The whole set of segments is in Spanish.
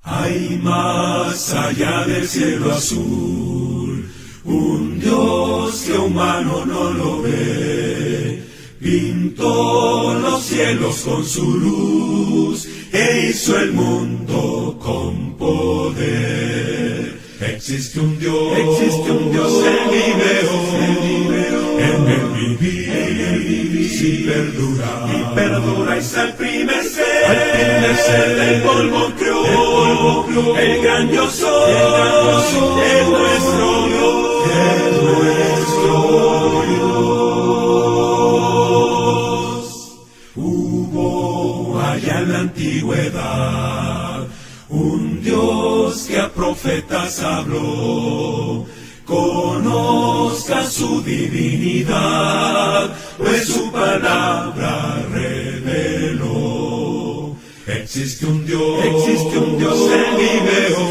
Hay más allá del cielo azul, un Dios que humano no lo ve. Pintó los cielos con su luz e hizo el mundo con poder. Existe un Dios en mi veo, en el vivir, si perdura y se al primer ser del polvo creó, el gran yo soy, es nuestro Dios, Hubo allá en la antigüedad un Dios que a profetas habló. Conozca su divinidad, pues su palabra reveló. Existe un Dios en mi veo,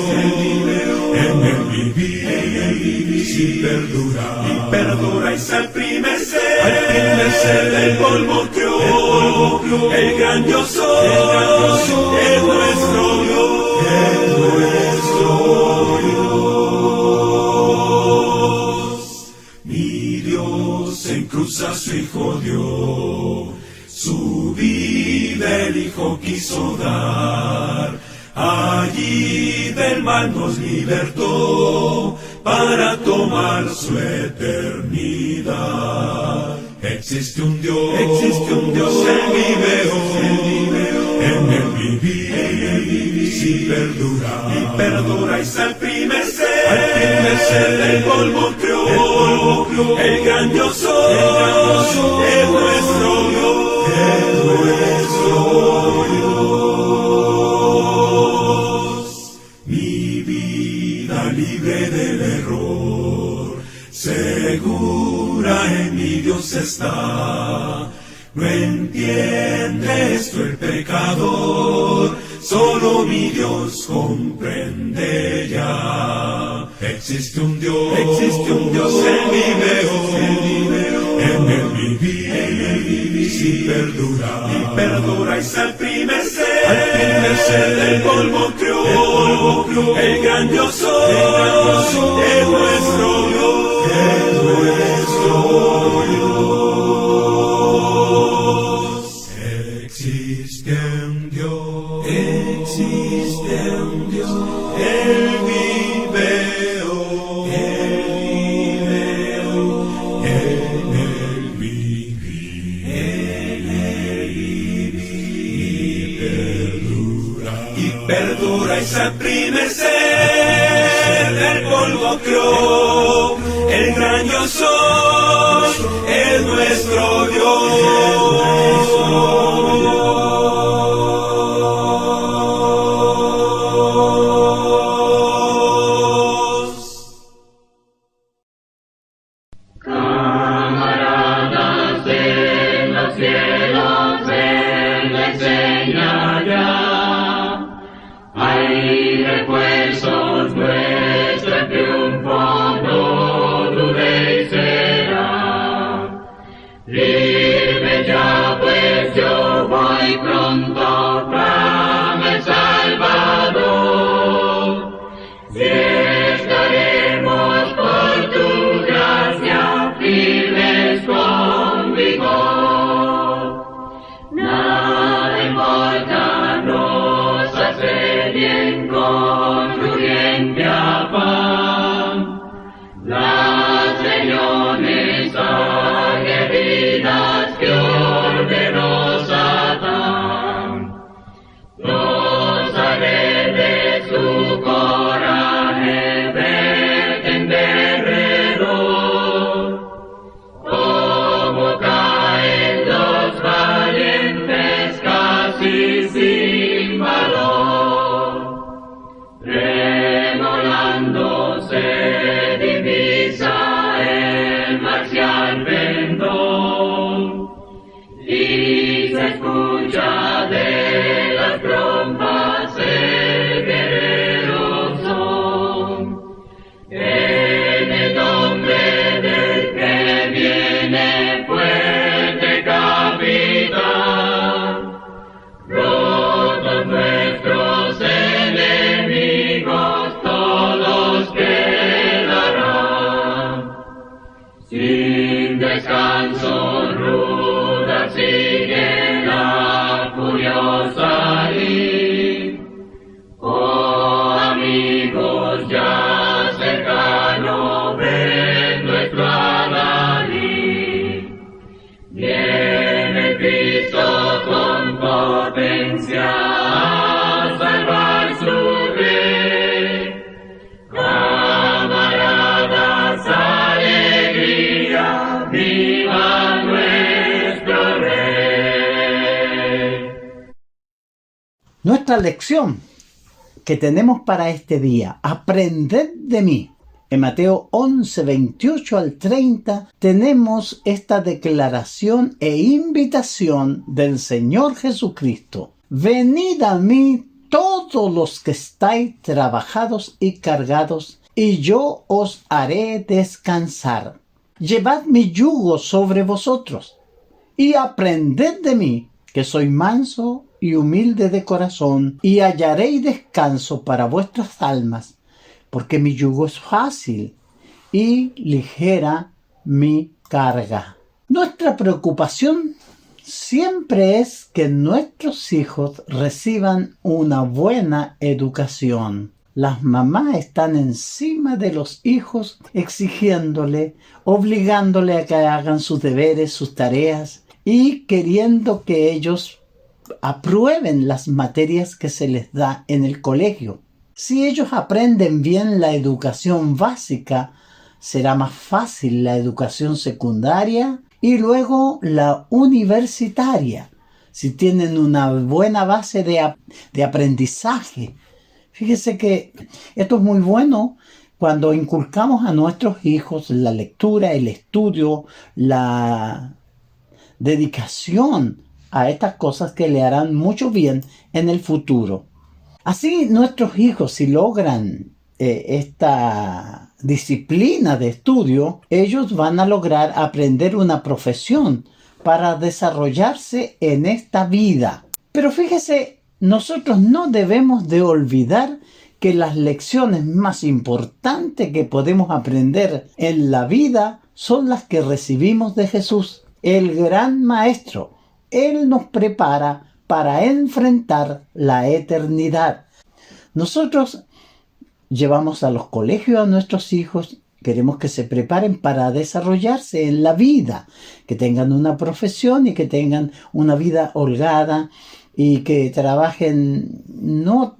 en el vivir, si perdura y se al primer ser del polvo creó, el gran yo soy, es nuestro Dios, Mi Dios en cruz a su Hijo dio, su vida el Hijo quiso dar, allí del mal nos libertó, para tomar su eternidad. Existe un Dios en mi veo, en el vivir, si perdura y se al primer ser del polvo creó, el gran yo soy, es nuestro Dios, Mi vida libre del error, segura en mi Dios está. No entiende esto el pecador, solo mi Dios comprende ya. Existe un Dios en mi veo, en el vivir, si perdura y se al primer ser del polvo creó, el gran yo soy, es nuestro Dios, Existe un Dios, Él vive hoy, en el vivir, y perdura y se al primer ser del polvo creó, el gran yo soy, es nuestro Dios. Sin valor, tremolando nuestra lección que tenemos para este día. Aprended de mí. En Mateo 11, 28 al 30 tenemos esta declaración e invitación del Señor Jesucristo. Venid a mí todos los que estáis trabajados y cargados, y yo os haré descansar. Llevad mi yugo sobre vosotros, y aprended de mí, que soy manso y humilde de corazón, y hallaréis descanso para vuestras almas, porque mi yugo es fácil y ligera mi carga. Nuestra preocupación siempre es que nuestros hijos reciban una buena educación. Las mamás están encima de los hijos exigiéndole, obligándole a que hagan sus deberes, sus tareas y queriendo que ellos aprueben las materias que se les da en el colegio. Si ellos aprenden bien la educación básica, será más fácil la educación secundaria y luego la universitaria, si tienen una buena base de aprendizaje. Fíjese que esto es muy bueno cuando inculcamos a nuestros hijos la lectura, el estudio, la dedicación a estas cosas que le harán mucho bien en el futuro. Así nuestros hijos, si logran esta disciplina de estudio, ellos van a lograr aprender una profesión para desarrollarse en esta vida. Pero fíjese, nosotros no debemos de olvidar que las lecciones más importantes que podemos aprender en la vida son las que recibimos de Jesús, el gran Maestro. Él nos prepara para enfrentar la eternidad. Nosotros llevamos a los colegios a nuestros hijos, queremos que se preparen para desarrollarse en la vida, que tengan una profesión y que tengan una vida holgada y que trabajen no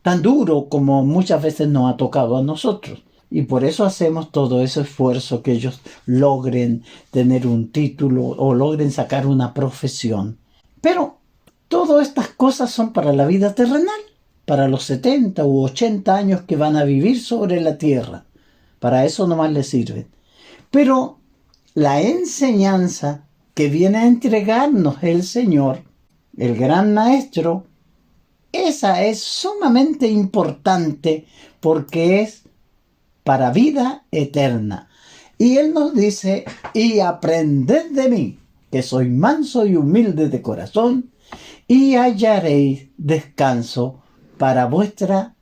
tan duro como muchas veces nos ha tocado a nosotros. Y por eso hacemos todo ese esfuerzo, que ellos logren tener un título o logren sacar una profesión. Pero todas estas cosas son para la vida terrenal, para los 70 u 80 años que van a vivir sobre la tierra. Para eso nomás les sirven. Pero la enseñanza que viene a entregarnos el Señor, el gran Maestro, esa es sumamente importante porque es para vida eterna. Y Él nos dice, y aprended de mí, que soy manso y humilde de corazón, y hallaréis descanso para vuestras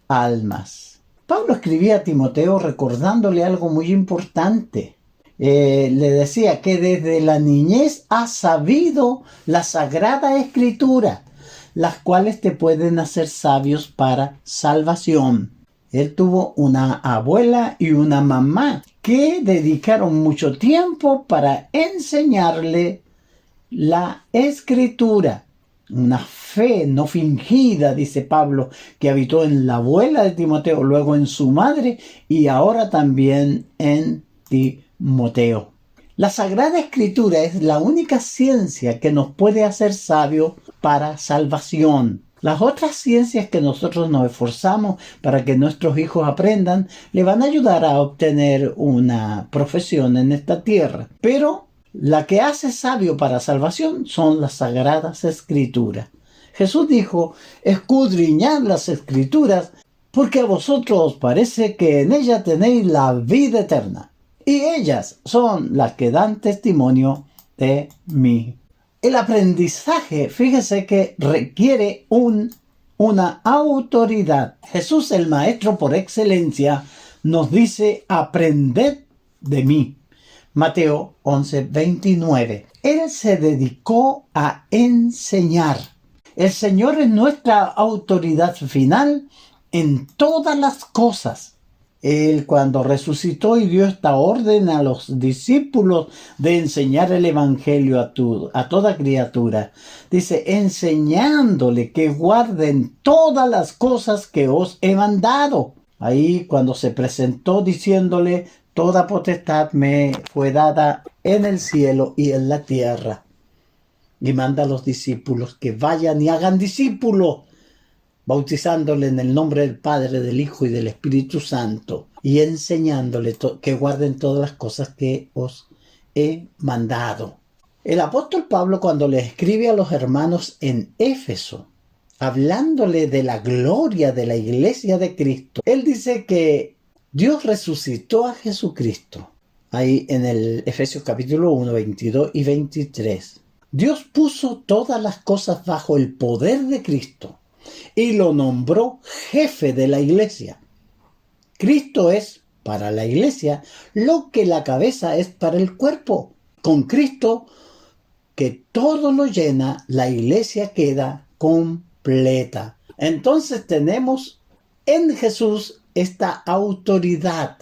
almas. Pablo escribía a Timoteo recordándole algo muy importante. Le decía que desde la niñez has sabido la Sagrada Escritura, las cuales te pueden hacer sabios para salvación. Él tuvo una abuela y una mamá que dedicaron mucho tiempo para enseñarle la Escritura. Una fe no fingida, dice Pablo, que habitó en la abuela de Timoteo, luego en su madre y ahora también en Timoteo. La Sagrada Escritura es la única ciencia que nos puede hacer sabios para salvación. Las otras ciencias que nosotros nos esforzamos para que nuestros hijos aprendan, le van a ayudar a obtener una profesión en esta tierra. Pero la que hace sabio para salvación son las Sagradas Escrituras. Jesús dijo, escudriñad las Escrituras, porque a vosotros os parece que en ellas tenéis la vida eterna. Y ellas son las que dan testimonio de mí. El aprendizaje, fíjese que requiere una autoridad. Jesús, el Maestro por excelencia, nos dice, aprended de mí. Mateo 11, 29. Él se dedicó a enseñar. El Señor es nuestra autoridad final en todas las cosas. Él, cuando resucitó y dio esta orden a los discípulos de enseñar el Evangelio a toda criatura, dice, enseñándole que guarden todas las cosas que os he mandado. Ahí cuando se presentó diciéndole, toda potestad me fue dada en el cielo y en la tierra. Y manda a los discípulos que vayan y hagan discípulos bautizándole en el nombre del Padre, del Hijo y del Espíritu Santo, y enseñándole que guarden todas las cosas que os he mandado. El apóstol Pablo, cuando le escribe a los hermanos en Éfeso, hablándole de la gloria de la iglesia de Cristo, él dice que Dios resucitó a Jesucristo. Ahí en el Efesios capítulo 1, 22 y 23. Dios puso todas las cosas bajo el poder de Cristo y lo nombró jefe de la iglesia. Cristo es para la iglesia lo que la cabeza es para el cuerpo. Con Cristo, que todo lo llena, la iglesia queda completa. Entonces tenemos en Jesús esta autoridad.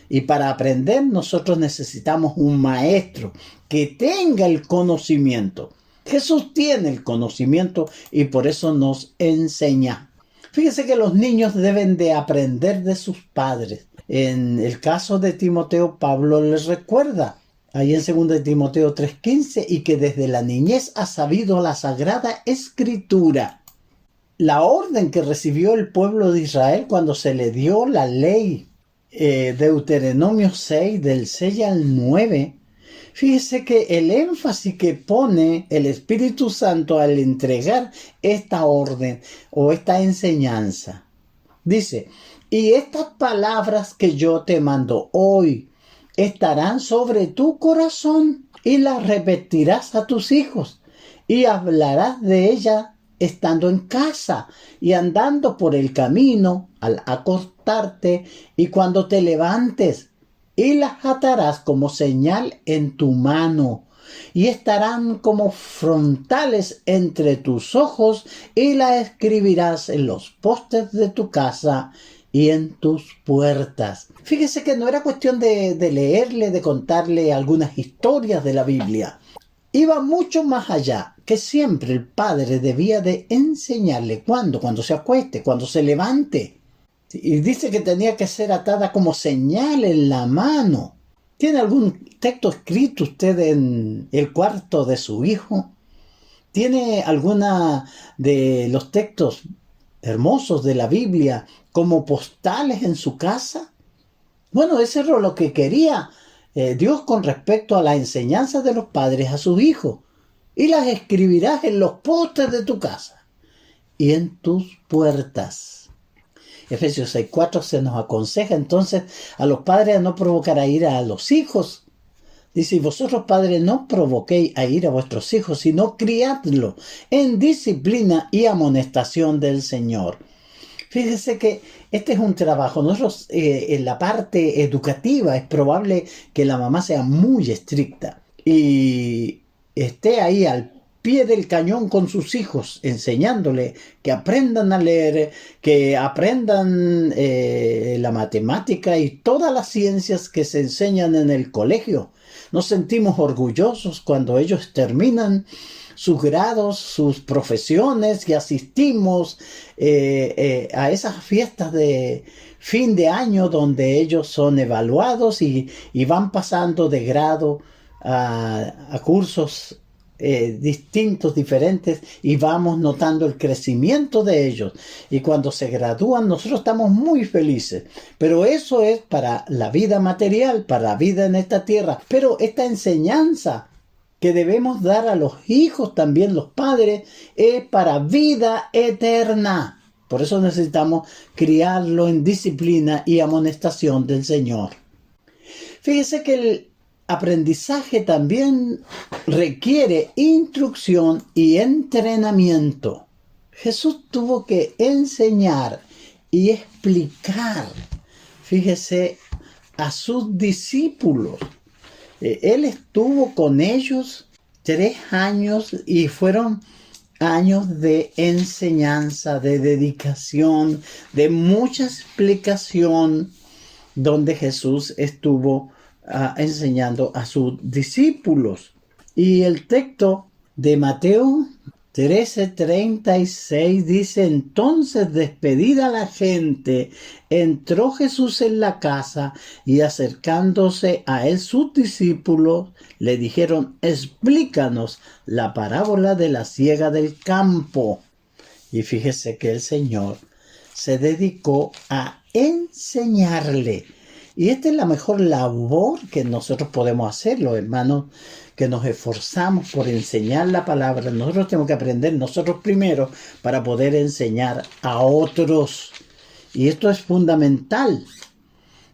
Y para aprender nosotros necesitamos un maestro que tenga el conocimiento. Jesús tiene el conocimiento y por eso nos enseña. Fíjese que los niños deben de aprender de sus padres. En el caso de Timoteo, Pablo les recuerda ahí en 2 Timoteo 3:15, y que desde la niñez ha sabido la Sagrada Escritura. La orden que recibió el pueblo de Israel cuando se le dio la ley, Deuteronomio 6, del 6 al 9, fíjese que el énfasis que pone el Espíritu Santo al entregar esta orden o esta enseñanza, dice: y estas palabras que yo te mando hoy estarán sobre tu corazón, y las repetirás a tus hijos, y hablarás de ellas estando en casa y andando por el camino, al acostarte y cuando te levantes, y las atarás como señal en tu mano, y estarán como frontales entre tus ojos, y las escribirás en los postes de tu casa y en tus puertas. Fíjese que no era cuestión de leerle, de contarle algunas historias de la Biblia. Iba mucho más allá, que siempre el padre debía de enseñarle cuando se acueste, cuando se levante. Y dice que tenía que ser atada como señal en la mano. ¿Tiene algún texto escrito usted en el cuarto de su hijo? ¿Tiene alguna de los textos hermosos de la Biblia como postales en su casa? Bueno, eso era lo que quería Dios con respecto a la enseñanza de los padres a sus hijos. Y las escribirás en los postes de tu casa y en tus puertas. Efesios 6:4 se nos aconseja entonces a los padres a no provocar a ira a los hijos. Dice: y vosotros, padres, no provoquéis a ira a vuestros hijos, sino criadlo en disciplina y amonestación del Señor. Fíjese que este es un trabajo. Nosotros en la parte educativa es probable que la mamá sea muy estricta y esté ahí al pie del cañón con sus hijos, enseñándole que aprendan a leer, que aprendan la matemática y todas las ciencias que se enseñan en el colegio. Nos sentimos orgullosos cuando ellos terminan sus grados, sus profesiones, y asistimos a esas fiestas de fin de año donde ellos son evaluados y van pasando de grado a cursos distintos, diferentes, y vamos notando el crecimiento de ellos. Y cuando se gradúan, nosotros estamos muy felices. Pero eso es para la vida material, para la vida en esta tierra. Pero esta enseñanza que debemos dar a los hijos, también los padres, es para vida eterna. Por eso necesitamos criarlo en disciplina y amonestación del Señor. Fíjese que el aprendizaje también requiere instrucción y entrenamiento. Jesús tuvo que enseñar y explicar, fíjese, a sus discípulos. Él estuvo con ellos 3 años y fueron años de enseñanza, de dedicación, de mucha explicación, donde Jesús estuvo enseñando a sus discípulos. Y el texto de Mateo 13:36 dice: entonces, despedida la gente, entró Jesús en la casa, y acercándose a él sus discípulos le dijeron: explícanos la parábola de la siega del campo. Y fíjese que el Señor se dedicó a enseñarle. Y esta es la mejor labor que nosotros podemos hacer, los hermanos que nos esforzamos por enseñar la palabra. Nosotros tenemos que aprender nosotros primero para poder enseñar a otros. Y esto es fundamental.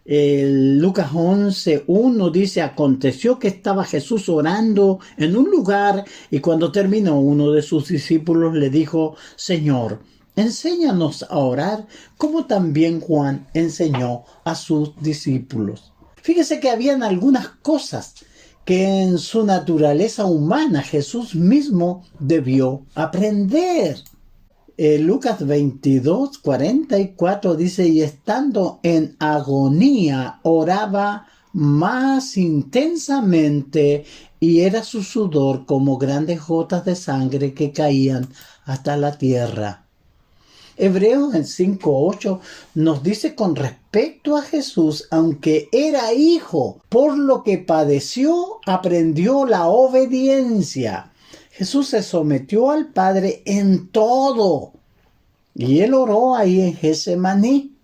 Lucas 11:1 dice: aconteció que estaba Jesús orando en un lugar, y cuando terminó, uno de sus discípulos le dijo: Señor, enséñanos a orar, como también Juan enseñó a sus discípulos. Fíjese que habían algunas cosas que en su naturaleza humana Jesús mismo debió aprender. Lucas 22:44 dice: y estando en agonía oraba más intensamente, y era su sudor como grandes gotas de sangre que caían hasta la tierra. Hebreos en 5:8 nos dice con respecto a Jesús: aunque era hijo, por lo que padeció, aprendió la obediencia. Jesús se sometió al Padre en todo. Y él oró ahí en Getsemaní,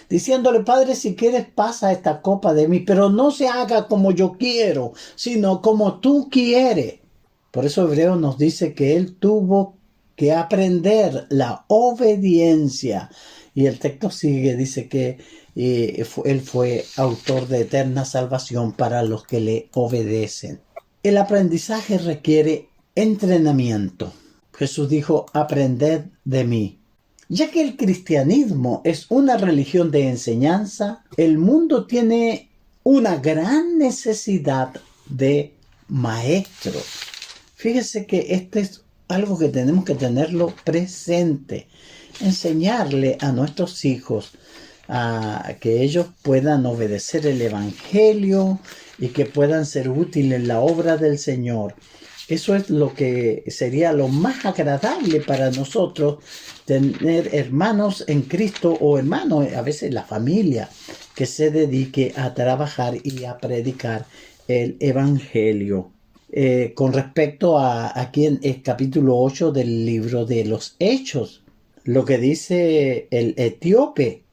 diciéndole: Padre, si quieres, pasa esta copa de mí, pero no se haga como yo quiero, sino como tú quieres. Por eso Hebreo nos dice que él tuvo que aprender la obediencia. Y el texto sigue, dice que él fue autor de eterna salvación para los que le obedecen. El aprendizaje requiere entrenamiento. Jesús dijo: aprended de mí. Ya que el cristianismo es una religión de enseñanza, el mundo tiene una gran necesidad de maestros. Fíjese que este es algo que tenemos que tenerlo presente. Enseñarle a nuestros hijos a que ellos puedan obedecer el Evangelio y que puedan ser útiles en la obra del Señor. Eso es lo que sería lo más agradable para nosotros, tener hermanos en Cristo, o hermanos, a veces la familia, que se dedique a trabajar y a predicar el Evangelio. Con respecto a aquí en el capítulo 8 del libro de los Hechos, lo que dice el etíope: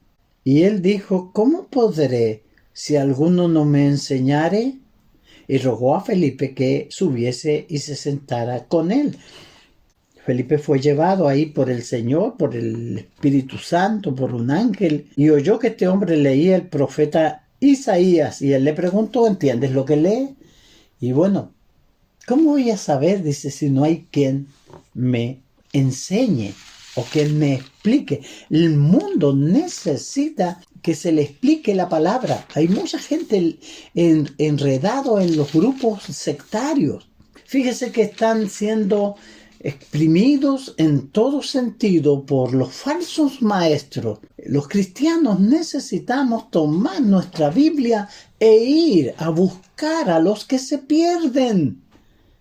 y él dijo: ¿cómo podré si alguno no me enseñare? Y rogó a Felipe que subiese y se sentara con él. Felipe fue llevado ahí por el Señor, por el Espíritu Santo, por un ángel, y oyó que este hombre leía el profeta Isaías, y él le preguntó: ¿entiendes lo que lee? Y bueno, ¿cómo voy a saber? Dice, si no hay quien me enseñe o quien me explique. El mundo necesita que se le explique la palabra. Hay mucha gente enredado en los grupos sectarios. Fíjese que están siendo exprimidos en todo sentido por los falsos maestros. Los cristianos necesitamos tomar nuestra Biblia e ir a buscar a los que se pierden,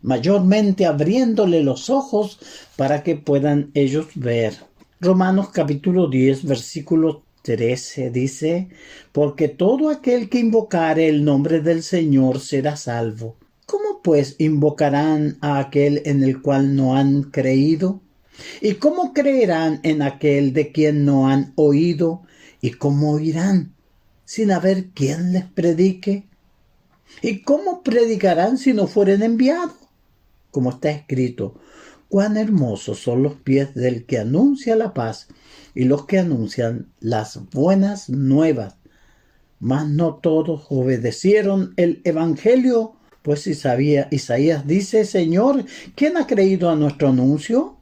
mayormente abriéndole los ojos para que puedan ellos ver. Romanos capítulo 10, versículo 13 dice: porque todo aquel que invocare el nombre del Señor será salvo. ¿Cómo pues invocarán a aquel en el cual no han creído? ¿Y cómo creerán en aquel de quien no han oído? ¿Y cómo oirán sin haber quien les predique? ¿Y cómo predicarán si no fueren enviados? Como está escrito: cuán hermosos son los pies del que anuncia la paz y los que anuncian las buenas nuevas. Mas no todos obedecieron el evangelio. Pues Isaías dice: Señor, ¿quién ha creído a nuestro anuncio?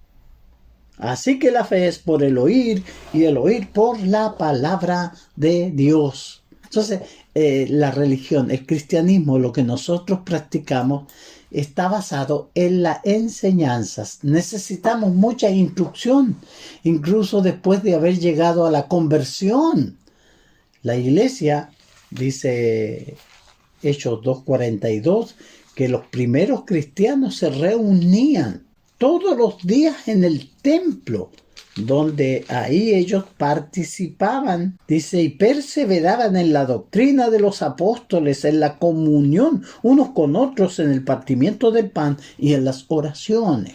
Así que la fe es por el oír, y el oír por la palabra de Dios. Entonces, la religión, el cristianismo, lo que nosotros practicamos, está basado en las enseñanzas. Necesitamos mucha instrucción, incluso después de haber llegado a la conversión. La iglesia, dice Hechos 2:42, que los primeros cristianos se reunían todos los días en el templo, donde ahí ellos participaban, dice, y perseveraban en la doctrina de los apóstoles, en la comunión unos con otros, en el partimiento del pan y en las oraciones.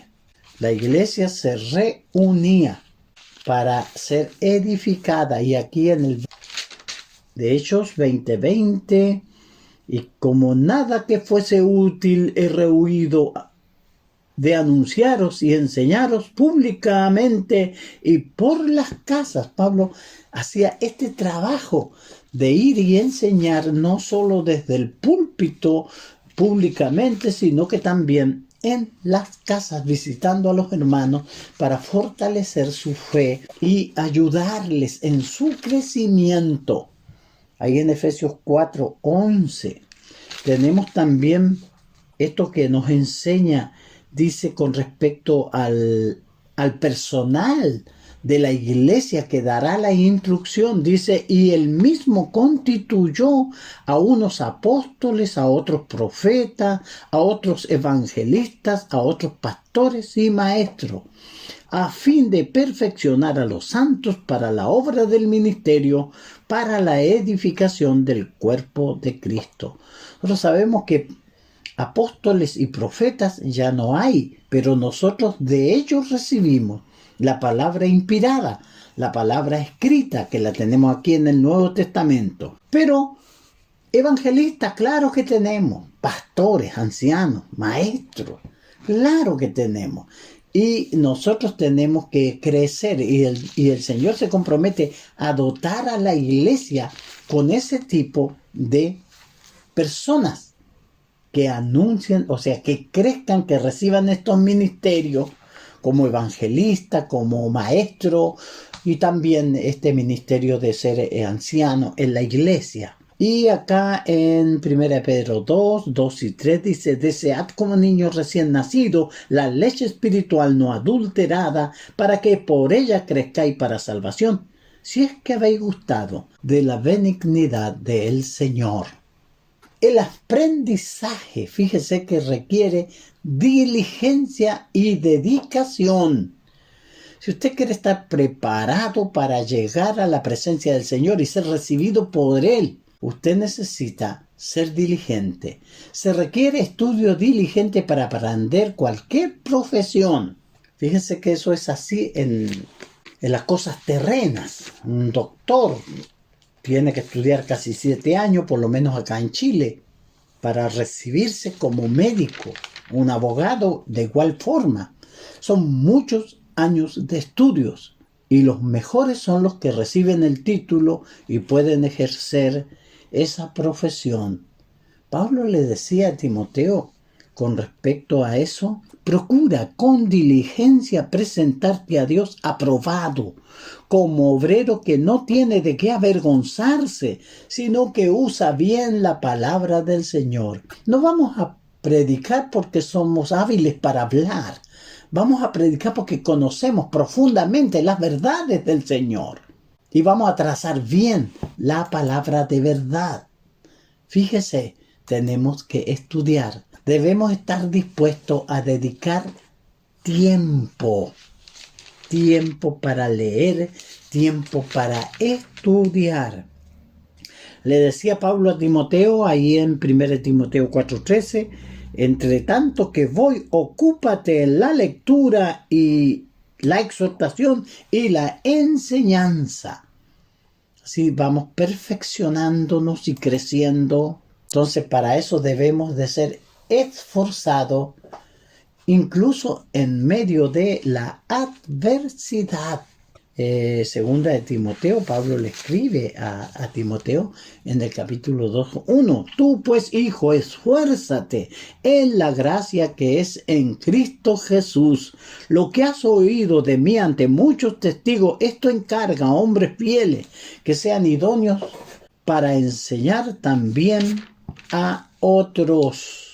La iglesia se reunía. para ser edificada. Y aquí en el de Hechos 20:20, y como nada que fuese útil he rehuido de anunciaros y enseñaros públicamente y por las casas. Pablo hacía este trabajo de ir y enseñar no solo desde el púlpito públicamente, sino que también en las casas, visitando a los hermanos para fortalecer su fe y ayudarles en su crecimiento. Ahí en Efesios 4:11 tenemos también esto que nos enseña, dice con respecto al personal de la iglesia que dará la instrucción. Dice, y él mismo constituyó a unos apóstoles, a otros profetas, a otros evangelistas, a otros pastores y maestros, a fin de perfeccionar a los santos para la obra del ministerio, para la edificación del cuerpo de Cristo. Nosotros sabemos que apóstoles y profetas ya no hay, pero nosotros de ellos recibimos la palabra inspirada, la palabra escrita, que la tenemos aquí en el Nuevo Testamento. Pero evangelistas, claro que tenemos, pastores, ancianos, maestros, claro que tenemos. Y nosotros tenemos que crecer, y el Señor se compromete a dotar a la iglesia con ese tipo de personas que anuncien, o sea, que crezcan, que reciban estos ministerios como evangelista, como maestro, y también este ministerio de ser anciano en la iglesia. Y acá en 1 Pedro 2 y 3 dice, desead como niños recién nacidos la leche espiritual no adulterada, para que por ella crezcáis para salvación, si es que habéis gustado de la benignidad del Señor. El aprendizaje, fíjese que requiere diligencia y dedicación. Si usted quiere estar preparado para llegar a la presencia del Señor y ser recibido por Él, usted necesita ser diligente. Se requiere estudio diligente para aprender cualquier profesión. Fíjense que eso es así en las cosas terrenas. Un doctor tiene que estudiar casi 7 años, por lo menos acá en Chile, para recibirse como médico. Un abogado de igual forma. Son muchos años de estudios, y los mejores son los que reciben el título y pueden ejercer esa profesión. Pablo le decía a Timoteo con respecto a eso, procura con diligencia presentarte a Dios aprobado, como obrero que no tiene de qué avergonzarse, sino que usa bien la palabra del Señor. No vamos a predicar porque somos hábiles para hablar. Vamos a predicar porque conocemos profundamente las verdades del Señor. Y vamos a trazar bien la palabra de verdad. Fíjese, tenemos que estudiar. Debemos estar dispuestos a dedicar tiempo. Tiempo para leer, tiempo para estudiar. Le decía Pablo a Timoteo, ahí en 1 Timoteo 4:13, entre tanto que voy, ocúpate en la lectura y la exhortación y la enseñanza. Así vamos perfeccionándonos y creciendo. Entonces para eso debemos de ser esforzados, incluso en medio de la adversidad. Segunda de Timoteo, Pablo le escribe a Timoteo en el capítulo 2:1. Tú pues, hijo, esfuérzate en la gracia que es en Cristo Jesús. Lo que has oído de mí ante muchos testigos, esto encarga a hombres fieles que sean idóneos para enseñar también a otros.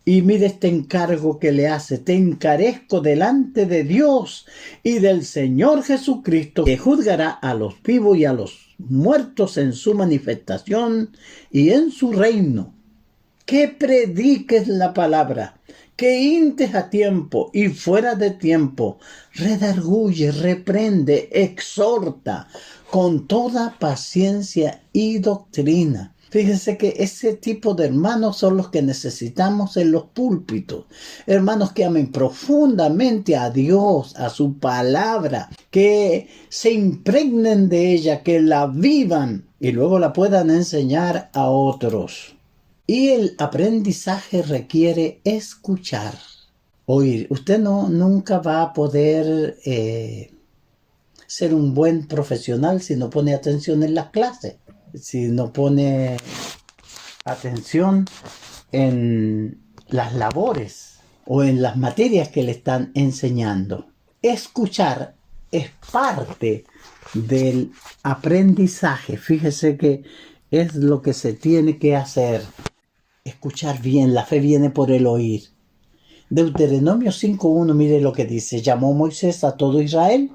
Y mire este encargo que le hace: te encarezco delante de Dios y del Señor Jesucristo, que juzgará a los vivos y a los muertos en su manifestación y en su reino. Que prediques la palabra, que intes a tiempo y fuera de tiempo, redarguye, reprende, exhorta con toda paciencia y doctrina. Fíjense que ese tipo de hermanos son los que necesitamos en los púlpitos. Hermanos que amen profundamente a Dios, a su palabra, que se impregnen de ella, que la vivan y luego la puedan enseñar a otros. Y el aprendizaje requiere escuchar, oír. Usted nunca va a poder ser un buen profesional si no pone atención en las clases, si no pone atención en las labores o en las materias que le están enseñando. Escuchar es parte del aprendizaje. Fíjese que es lo que se tiene que hacer. Escuchar bien, la fe viene por el oír. Deuteronomio 5:1, mire lo que dice. Llamó Moisés a todo Israel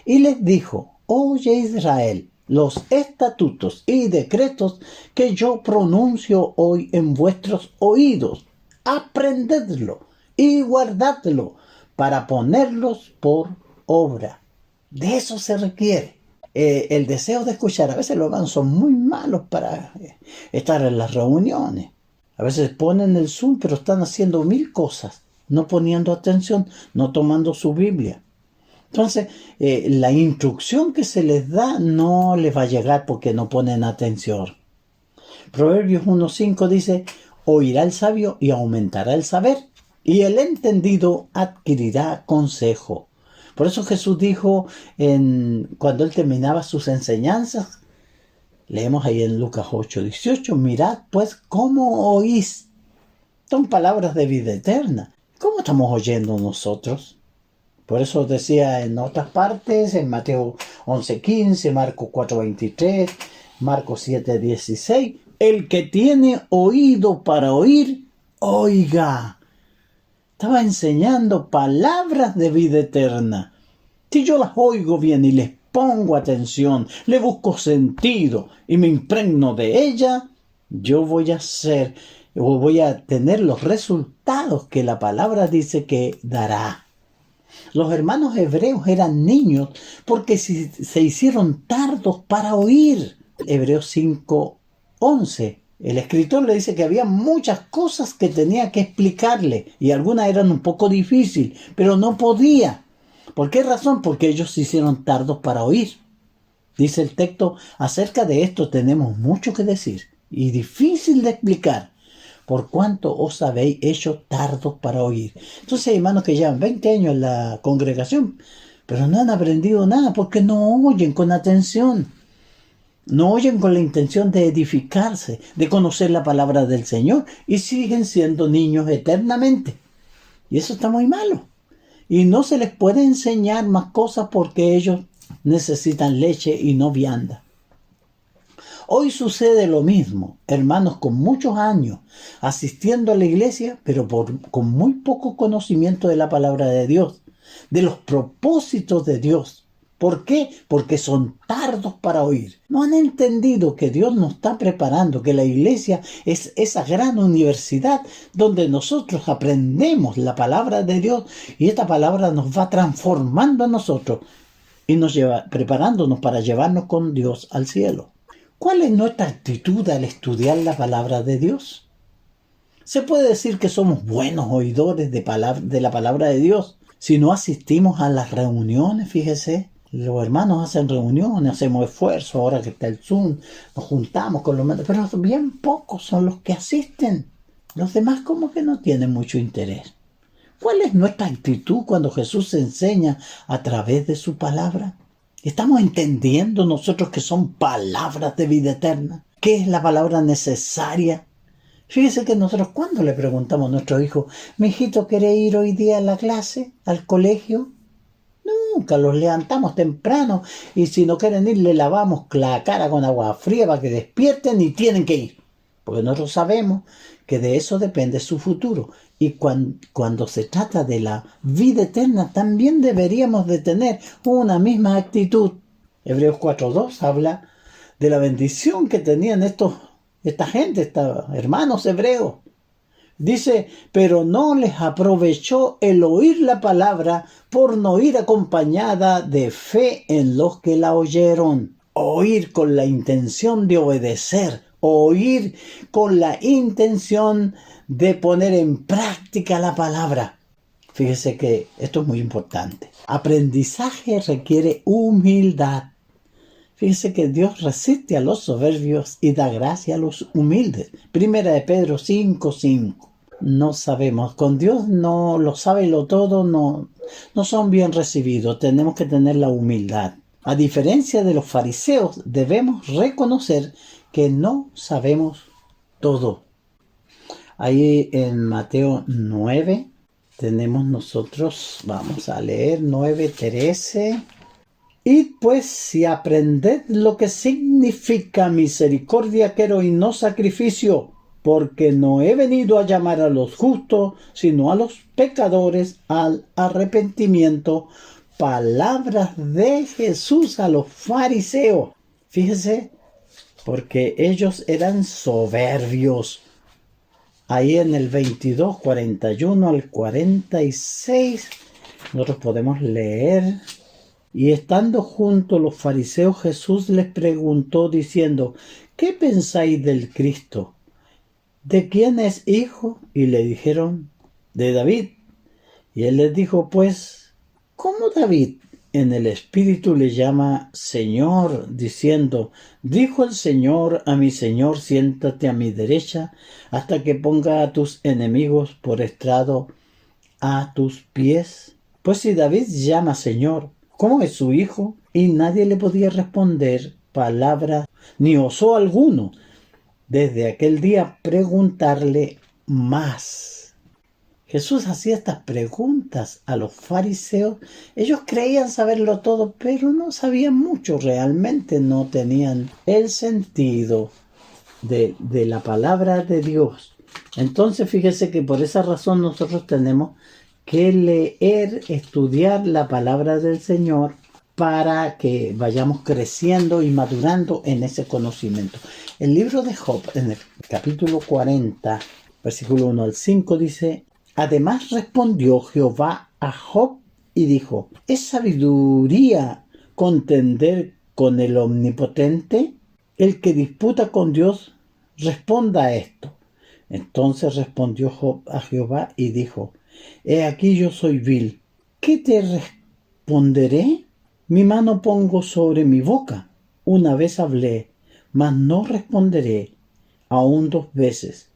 y les dijo: oye Israel, los estatutos y decretos que yo pronuncio hoy en vuestros oídos, aprendedlo y guardadlo para ponerlos por obra. De eso se requiere. El deseo de escuchar. A veces los hermanos son muy malos para estar en las reuniones. A veces ponen el Zoom, pero están haciendo 1000 cosas, no poniendo atención, no tomando su Biblia. Entonces, la instrucción que se les da no les va a llegar porque no ponen atención. Proverbios 1:5 dice: oirá el sabio y aumentará el saber, y el entendido adquirirá consejo. Por eso Jesús dijo, cuando él terminaba sus enseñanzas, leemos ahí en Lucas 8:18, mirad pues cómo oís. Son palabras de vida eterna. ¿Cómo estamos oyendo nosotros? Por eso decía en otras partes, en Mateo 11:15, Marcos 4:23, Marcos 7:16, el que tiene oído para oír, oiga. Estaba enseñando palabras de vida eterna. Si yo las oigo bien y les pongo atención, le busco sentido y me impregno de ella, yo voy a tener los resultados que la palabra dice que dará. Los hermanos hebreos eran niños porque se hicieron tardos para oír. Hebreos 5:11. El escritor le dice que había muchas cosas que tenía que explicarle y algunas eran un poco difíciles, pero no podía. ¿Por qué razón? Porque ellos se hicieron tardos para oír. Dice el texto, acerca de esto tenemos mucho que decir y difícil de explicar, por cuanto os habéis hecho tardos para oír. Entonces hay hermanos que llevan 20 años en la congregación, pero no han aprendido nada porque no oyen con atención. No oyen con la intención de edificarse, de conocer la palabra del Señor y siguen siendo niños eternamente. Y eso está muy malo. Y no se les puede enseñar más cosas porque ellos necesitan leche y no vianda. Hoy sucede lo mismo, hermanos con muchos años asistiendo a la iglesia, pero con muy poco conocimiento de la palabra de Dios, de los propósitos de Dios. ¿Por qué? Porque son tardos para oír. No han entendido que Dios nos está preparando, que la iglesia es esa gran universidad donde nosotros aprendemos la palabra de Dios y esta palabra nos va transformando a nosotros y nos lleva preparándonos para llevarnos con Dios al cielo. ¿Cuál es nuestra actitud al estudiar la palabra de Dios? Se puede decir que somos buenos oidores de la palabra de Dios si no asistimos a las reuniones, fíjese. Los hermanos hacen reuniones, hacemos esfuerzos, ahora que está el Zoom, nos juntamos con los hermanos, pero bien pocos son los que asisten. Los demás como que no tienen mucho interés. ¿Cuál es nuestra actitud cuando Jesús enseña a través de su palabra? ¿Estamos entendiendo nosotros que son palabras de vida eterna? ¿Qué es la palabra necesaria? Fíjese que nosotros cuando le preguntamos a nuestro hijo, mijito, ¿quiere ir hoy día a la clase, al colegio? Nunca los levantamos temprano y si no quieren ir le lavamos la cara con agua fría para que despierten y tienen que ir. Porque nosotros sabemos que de eso depende su futuro. Y cuando se trata de la vida eterna también deberíamos de tener una misma actitud. Hebreos 4:2 habla de la bendición que tenían esta gente, estos hermanos hebreos. Dice, pero no les aprovechó el oír la palabra por no ir acompañada de fe en los que la oyeron. Oír con la intención de obedecer, oír con la intención de poner en práctica la palabra. Fíjese que esto es muy importante. Aprendizaje requiere humildad. Fíjese que Dios resiste a los soberbios y da gracia a los humildes. Primera de Pedro 5:5. No sabemos, con Dios no lo sabe lo todo, no son bien recibidos. Tenemos que tener la humildad. A diferencia de los fariseos, debemos reconocer que no sabemos todo. Ahí en Mateo 9 tenemos nosotros, vamos a leer 9:13. Y pues si aprended lo que significa misericordia quiero y no sacrificio, porque no he venido a llamar a los justos, sino a los pecadores al arrepentimiento. Palabras de Jesús a los fariseos. Fíjese, porque ellos eran soberbios. Ahí en el 22, 41 al 46, nosotros podemos leer. Y estando juntos los fariseos, Jesús les preguntó diciendo, ¿qué pensáis del Cristo? ¿De quién es hijo? Y le dijeron, de David. Y él les dijo, pues, ¿cómo David en el Espíritu le llama Señor, diciendo, dijo el Señor a mi Señor, siéntate a mi derecha, hasta que ponga a tus enemigos por estrado a tus pies? Pues si David llama Señor, ¿cómo es su hijo? Y nadie le podía responder palabra, ni osó alguno desde aquel día preguntarle más. Jesús hacía estas preguntas a los fariseos. Ellos creían saberlo todo, pero no sabían mucho realmente, no tenían el sentido de la palabra de Dios. Entonces fíjese que por esa razón nosotros tenemos que leer, estudiar la palabra del Señor para que vayamos creciendo y madurando en ese conocimiento. El libro de Job, en el capítulo 40, versículo 1 al 5, dice, además respondió Jehová a Job y dijo, ¿es sabiduría contender con el Omnipotente? El que disputa con Dios, responda a esto. Entonces respondió Job a Jehová y dijo, he aquí yo soy vil. ¿Qué te responderé? Mi mano pongo sobre mi boca. Una vez hablé, mas no responderé. Aún 2 veces,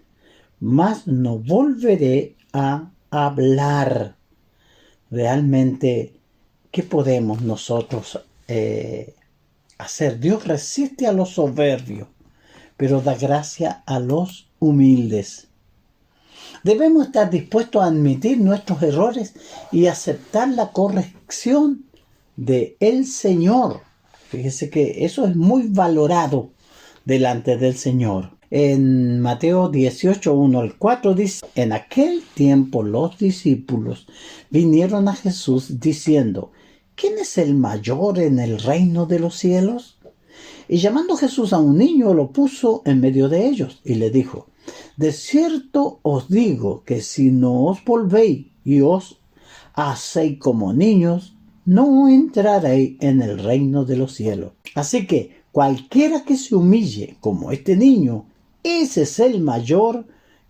mas no volveré a hablar. Realmente, ¿qué podemos nosotros hacer? Dios resiste a los soberbios, pero da gracia a los humildes. Debemos estar dispuestos a admitir nuestros errores y aceptar la corrección de el Señor. Fíjese que eso es muy valorado delante del Señor. En Mateo 18, 1 al 4 dice, en aquel tiempo los discípulos vinieron a Jesús diciendo, ¿quién es el mayor en el reino de los cielos? Y llamando Jesús a un niño, lo puso en medio de ellos y le dijo, de cierto os digo que si no os volvéis y os hacéis como niños, no entraréis en el reino de los cielos. Así que cualquiera que se humille como este niño, ese es el mayor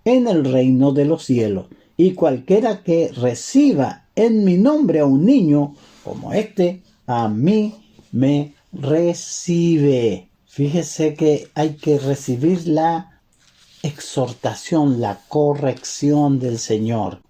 en el reino de los cielos. Y cualquiera que reciba en mi nombre a un niño como este, a mí me recibe. Fíjese que hay que recibir la exhortación, la corrección del Señor.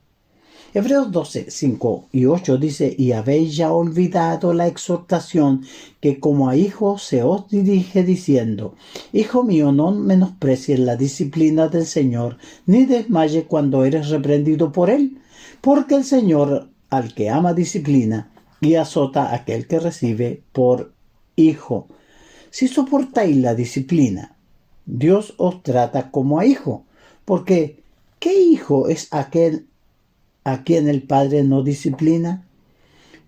Hebreos 12, 5 y 8 dice, y habéis ya olvidado la exhortación que como a hijos se os dirige diciendo, hijo mío, no menosprecies la disciplina del Señor, ni desmayes cuando eres reprendido por él, porque el Señor al que ama disciplina y azota a aquel que recibe por hijo. Si soportáis la disciplina, Dios os trata como a hijo, porque ¿qué hijo es aquel a quien el Padre no disciplina?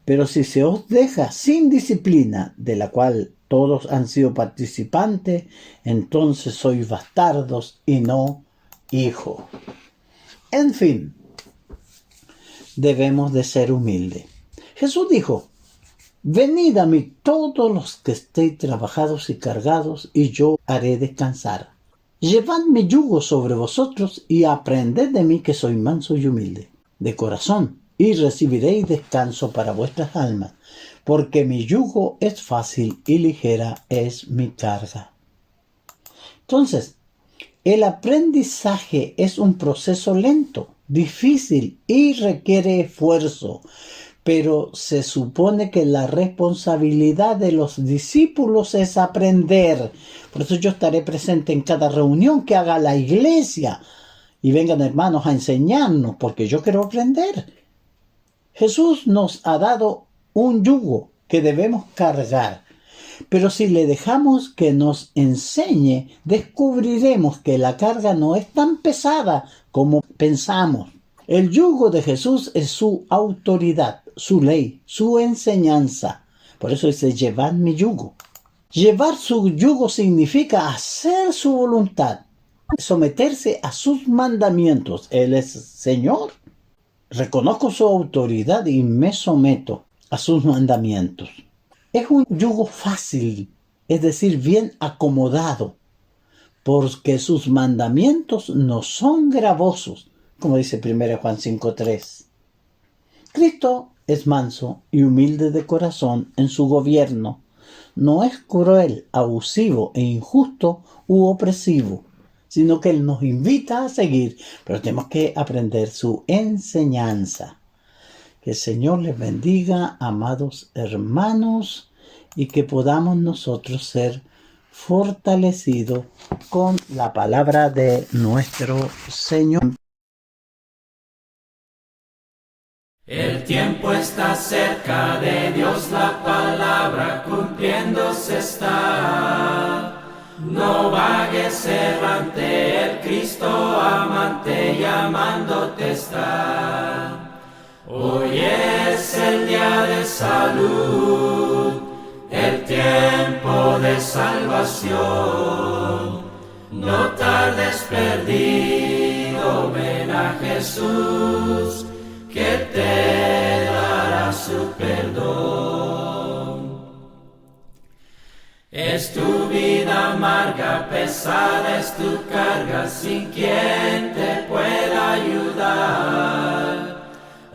Pero si se os deja sin disciplina, de la cual todos han sido participantes, entonces sois bastardos y no hijos. En fin, debemos de ser humildes. Jesús dijo, venid a mí todos los que estéis trabajados y cargados, y yo haré descansar. Llevad mi yugo sobre vosotros y aprended de mí que soy manso y humilde de corazón, y recibiréis descanso para vuestras almas, porque mi yugo es fácil y ligera es mi carga. Entonces, el aprendizaje es un proceso lento, difícil y requiere esfuerzo, pero se supone que la responsabilidad de los discípulos es aprender. Por eso yo estaré presente en cada reunión que haga la iglesia y vengan hermanos a enseñarnos, porque yo quiero aprender. Jesús nos ha dado un yugo que debemos cargar, pero si le dejamos que nos enseñe, descubriremos que la carga no es tan pesada como pensamos. El yugo de Jesús es su autoridad, su ley, su enseñanza. Por eso dice, llevad mi yugo. Llevar su yugo significa hacer su voluntad, someterse a sus mandamientos. Él es Señor. Reconozco su autoridad y me someto a sus mandamientos. Es un yugo fácil, es decir, bien acomodado, porque sus mandamientos no son gravosos, como dice 1 Juan 5:3. Cristo es manso y humilde de corazón en su gobierno. No es cruel, abusivo e injusto u opresivo, sino que Él nos invita a seguir, pero tenemos que aprender su enseñanza. Que el Señor les bendiga, amados hermanos, y que podamos nosotros ser fortalecidos con la palabra de nuestro Señor. El tiempo está cerca de Dios, la palabra cumpliéndose está. No vagues errante, el Cristo amante llamándote está. Hoy es el día de salud, el tiempo de salvación. No tardes perdido, ven a Jesús, que te dará su perdón. Es tu vida amarga, pesada es tu carga, sin quien te pueda ayudar.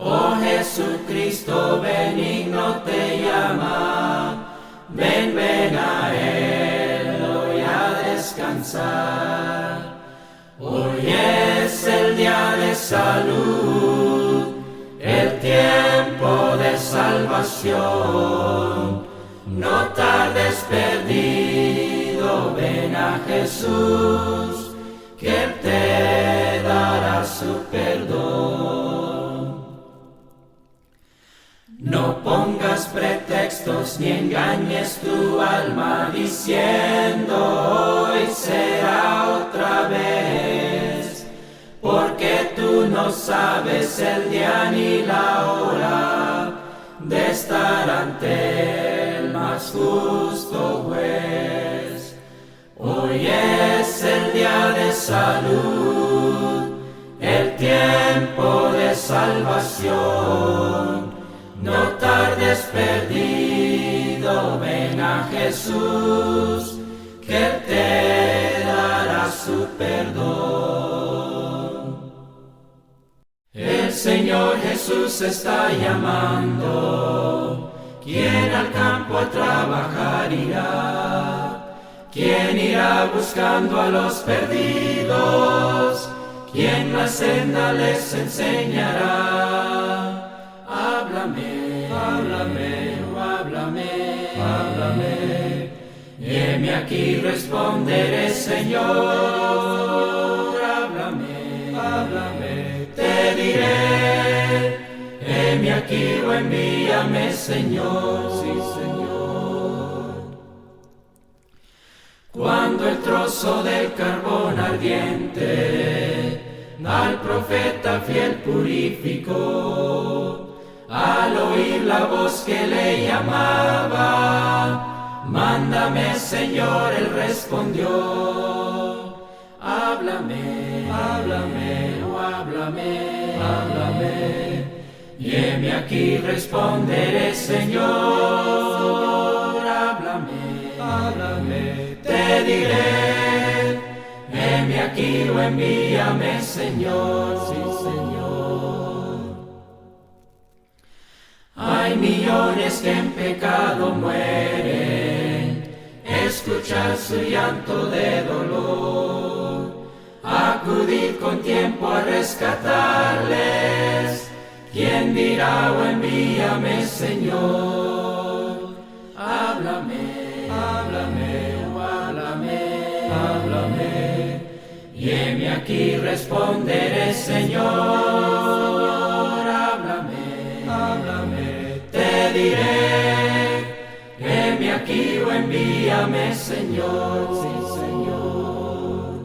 Oh Jesucristo benigno te llama, ven, ven a Él hoy a descansar. Hoy es el día de salud, el tiempo de salvación. No tardes perdido, ven a Jesús, que Él te dará su perdón. No pongas pretextos ni engañes tu alma diciendo hoy será otra vez, porque tú no sabes el día ni la hora de estar ante el más justo juez. Hoy es el día de salud, el tiempo de salvación. No tardes perdido, ven a Jesús, que Él te dará su perdón. El Señor Jesús está llamando, ¿quién al campo a trabajar irá? ¿Quién irá buscando a los perdidos? ¿Quién la senda les enseñará? Háblame, háblame, oh háblame, háblame. Heme aquí, responderé, Señor. Háblame, háblame, te diré. Heme aquí, o envíame, Señor. Sí, Señor. Cuando el trozo del carbón ardiente al profeta fiel purificó, al oír la voz que le llamaba, mándame, Señor, él respondió. Háblame, háblame, oh háblame, háblame. Y heme aquí, responderé, Señor. Háblame, háblame, te diré. aquí o envíame, Señor, sí, Señor. Hay millones que en pecado mueren, escuchar su llanto de dolor, acudid con tiempo a rescatarles. ¿Quién dirá o envíame, Señor? Háblame, háblame, oh háblame, háblame. Y heme aquí responderé, Señor. Háblame, háblame, te diré. Heme aquí o envíame, Señor, sí, Señor.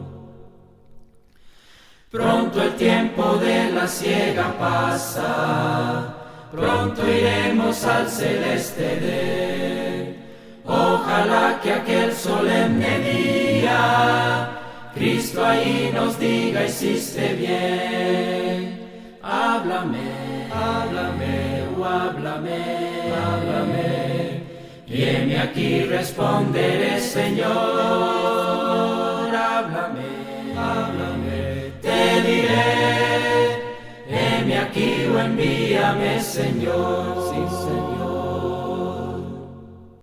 Pronto el tiempo de la siega pasa, pronto iremos al celeste Edén. Ojalá que aquel solemne día Cristo ahí nos diga hiciste bien. Háblame, háblame, oh háblame, háblame. Y heme aquí responderé, Señor. Háblame, háblame, te diré. Heme aquí o envíame, Señor.